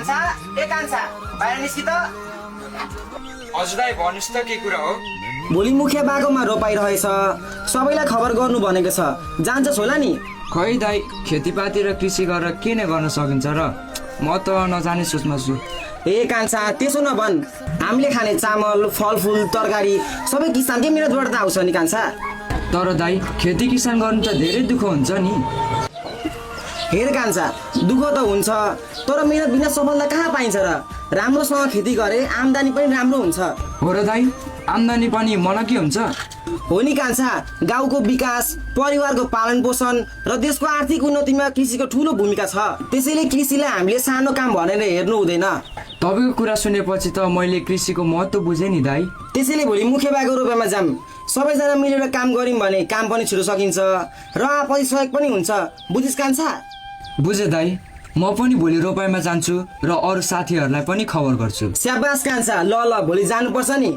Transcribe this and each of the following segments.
कान्छा बाहिर निस्कि त। हजुर दाइ भन्नुहोस् त के कुरा हो? भोलि मुखिया बागोमा रोपाइ रहेछ, सबैलाई खबर गर्नु भनेको छ, जान्छस् होला नि? खै दाइ, खेतीपाती र कृषि गरेर के नै गर्न सकिन्छ र? म त नजाने सोचमा छु। ए कान्छा त्यसो नभन्, हामीले खाने चामल फलफुल तरकारी सबै किसानकै मिहिनेतबाट त आउँछ नि कान्छा। तर दाइ खेती किसान गर्नु त धेरै दुःख हुन्छ नि। हेर कान्छा, दुःख त हुन्छ, तर मिहिनेत बिना सफलता कहाँ पाइन्छ र? राम्रोसँग खेती गरे आम्दानी पनि राम्रो हुन्छ। हो र दाइ, आम्दानी पनि मलाई के हुन्छ? हो नि कान्छा, गाउँको विकास, परिवारको पालन पोषण र देशको आर्थिक उन्नतिमा कृषिको ठुलो भूमिका छ। त्यसैले कृषिलाई हामीले सानो काम भनेर हेर्नु हुँदैन। तपाईँको कुरा सुनेपछि त मैले कृषिको महत्त्व बुझेँ नि दाइ। त्यसैले भोलि मुख्य बागको रोपाइमा जाम, सबैजना मिलेर काम गऱ्यौँ भने काम पनि छिटो सकिन्छ र आपसी सहयोग पनि हुन्छ। बुझिस् कान्छा? बुझेँ दाइ, म पनि भोलि रोपाइमा जान्छु र अरू साथीहरूलाई पनि खबर गर्छु। स्याबास कान्छा, ल ल भोलि जानुपर्छ नि।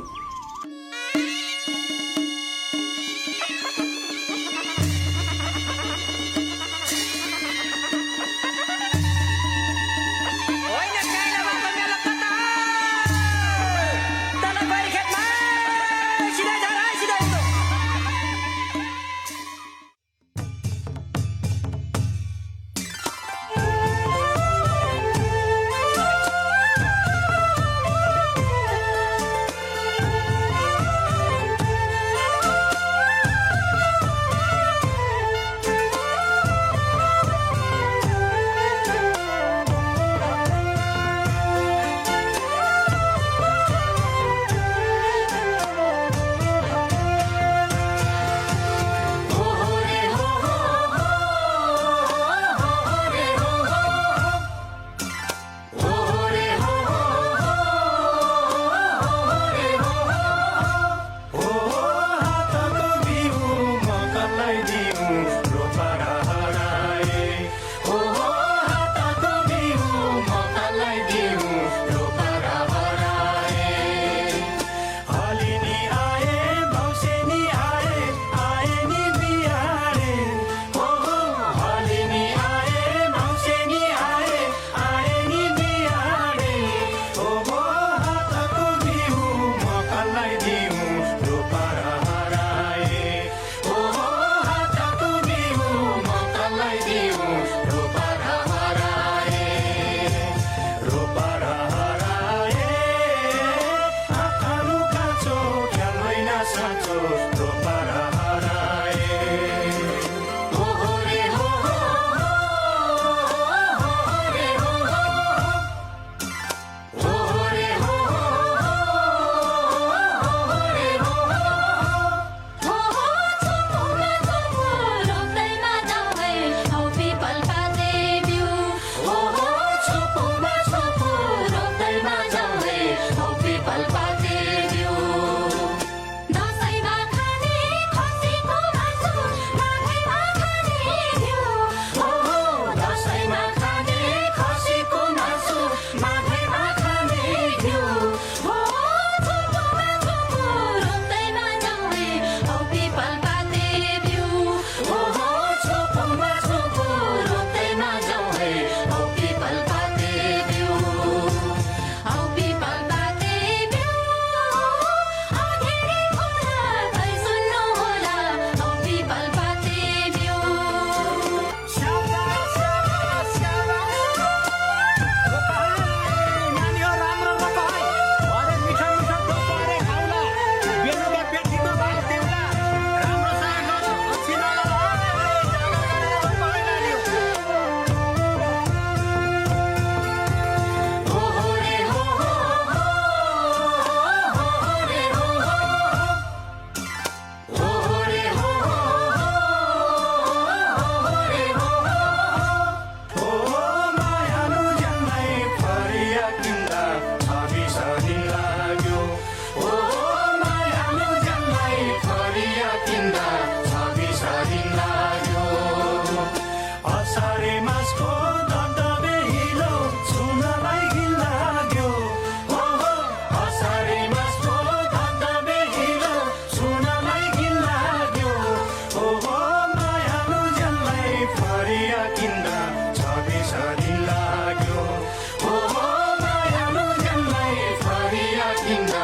in my